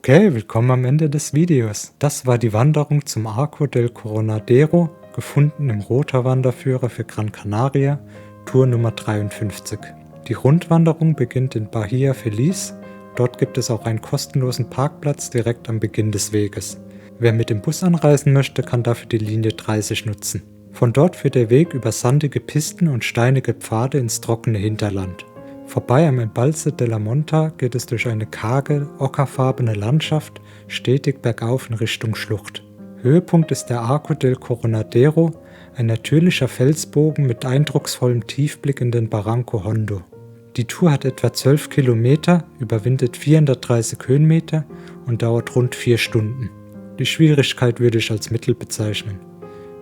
Okay, willkommen am Ende des Videos. Das war die Wanderung zum Arco del Coronadero, gefunden im Rother Wanderführer für Gran Canaria, Tour Nummer 53. Die Rundwanderung beginnt in Bahia Feliz. Dort gibt es auch einen kostenlosen Parkplatz direkt am Beginn des Weges. Wer mit dem Bus anreisen möchte, kann dafür die Linie 30 nutzen. Von dort führt der Weg über sandige Pisten und steinige Pfade ins trockene Hinterland. Vorbei am Embalse de la Monta geht es durch eine karge, ockerfarbene Landschaft stetig bergauf in Richtung Schlucht. Höhepunkt ist der Arco del Coronadero, ein natürlicher Felsbogen mit eindrucksvollem Tiefblick in den Barranco Hondo. Die Tour hat etwa 12 Kilometer, überwindet 430 Höhenmeter und dauert rund 4 Stunden. Die Schwierigkeit würde ich als mittel bezeichnen.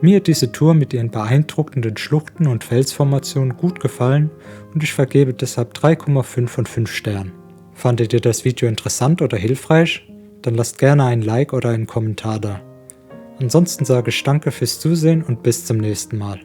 Mir hat diese Tour mit ihren beeindruckenden Schluchten und Felsformationen gut gefallen und ich vergebe deshalb 3,5 von 5 Sternen. Fandet ihr das Video interessant oder hilfreich? Dann lasst gerne ein Like oder einen Kommentar da. Ansonsten sage ich danke fürs Zusehen und bis zum nächsten Mal.